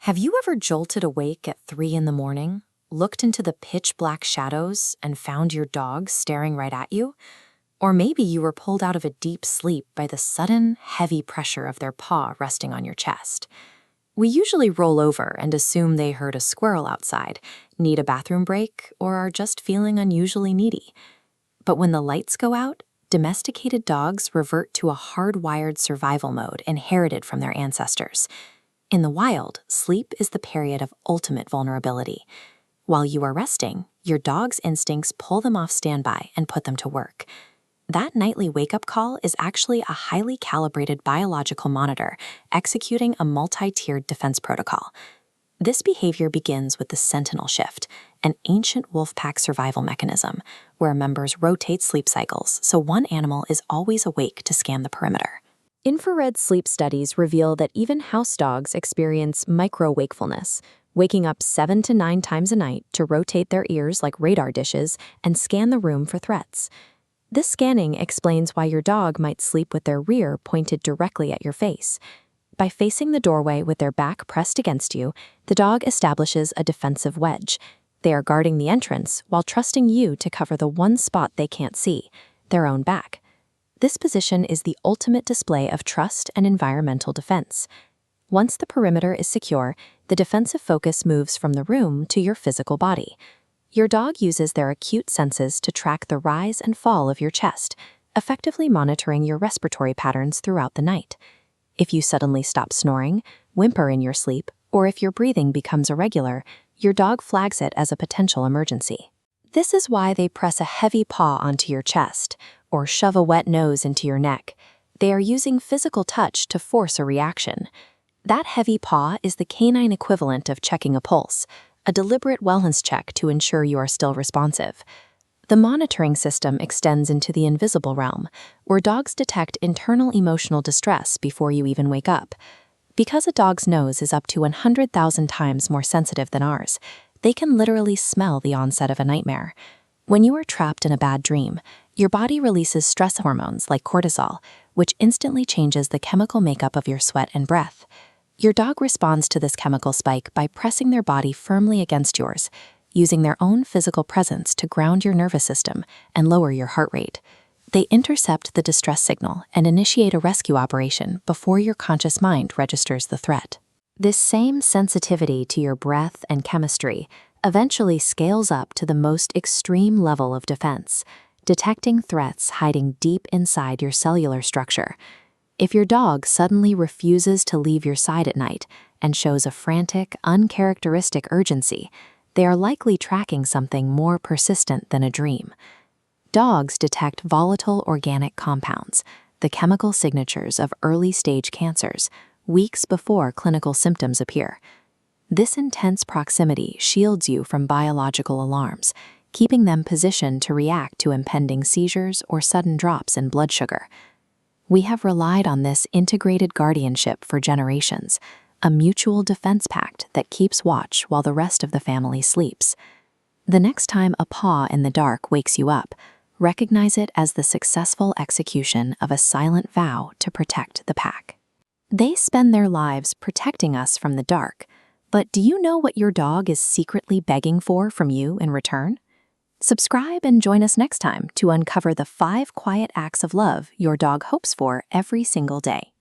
Have you ever jolted awake at 3 in the morning, looked into the pitch black shadows, and found your dog staring right at you? Or maybe you were pulled out of a deep sleep by the sudden, heavy pressure of their paw resting on your chest. We usually roll over and assume they heard a squirrel outside, need a bathroom break, or are just feeling unusually needy. But when the lights go out, domesticated dogs revert to a hardwired survival mode inherited from their ancestors. In the wild, sleep is the period of ultimate vulnerability. While you are resting, your dog's instincts pull them off standby and put them to work. That nightly wake-up call is actually a highly calibrated biological monitor executing a multi-tiered defense protocol. This behavior begins with the sentinel shift, an ancient wolf pack survival mechanism where members rotate sleep cycles so one animal is always awake to scan the perimeter. Infrared sleep studies reveal that even house dogs experience micro-wakefulness, waking up 7 to 9 times a night to rotate their ears like radar dishes and scan the room for threats. This scanning explains why your dog might sleep with their rear pointed directly at your face. By facing the doorway with their back pressed against you, the dog establishes a defensive wedge. They are guarding the entrance while trusting you to cover the one spot they can't see, their own back. This position is the ultimate display of trust and environmental defense. Once the perimeter is secure, the defensive focus moves from the room to your physical body. Your dog uses their acute senses to track the rise and fall of your chest, effectively monitoring your respiratory patterns throughout the night. If you suddenly stop snoring, whimper in your sleep, or if your breathing becomes irregular, your dog flags it as a potential emergency. This is why they press a heavy paw onto your chest, or shove a wet nose into your neck. They are using physical touch to force a reaction. That heavy paw is the canine equivalent of checking a pulse, a deliberate wellness check to ensure you are still responsive. The monitoring system extends into the invisible realm, where dogs detect internal emotional distress before you even wake up. Because a dog's nose is up to 100,000 times more sensitive than ours, they can literally smell the onset of a nightmare. When you are trapped in a bad dream, your body releases stress hormones like cortisol, which instantly changes the chemical makeup of your sweat and breath. Your dog responds to this chemical spike by pressing their body firmly against yours, using their own physical presence to ground your nervous system and lower your heart rate. They intercept the distress signal and initiate a rescue operation before your conscious mind registers the threat. This same sensitivity to your breath and chemistry eventually scales up to the most extreme level of defense, detecting threats hiding deep inside your cellular structure. If your dog suddenly refuses to leave your side at night and shows a frantic, uncharacteristic urgency, they are likely tracking something more persistent than a dream. Dogs detect volatile organic compounds, the chemical signatures of early-stage cancers, weeks before clinical symptoms appear. This intense proximity shields you from biological alarms, keeping them positioned to react to impending seizures or sudden drops in blood sugar. We have relied on this integrated guardianship for generations, a mutual defense pact that keeps watch while the rest of the family sleeps. The next time a paw in the dark wakes you up, recognize it as the successful execution of a silent vow to protect the pack. They spend their lives protecting us from the dark, but do you know what your dog is secretly begging for from you in return? Subscribe and join us next time to uncover the 5 quiet acts of love your dog hopes for every single day.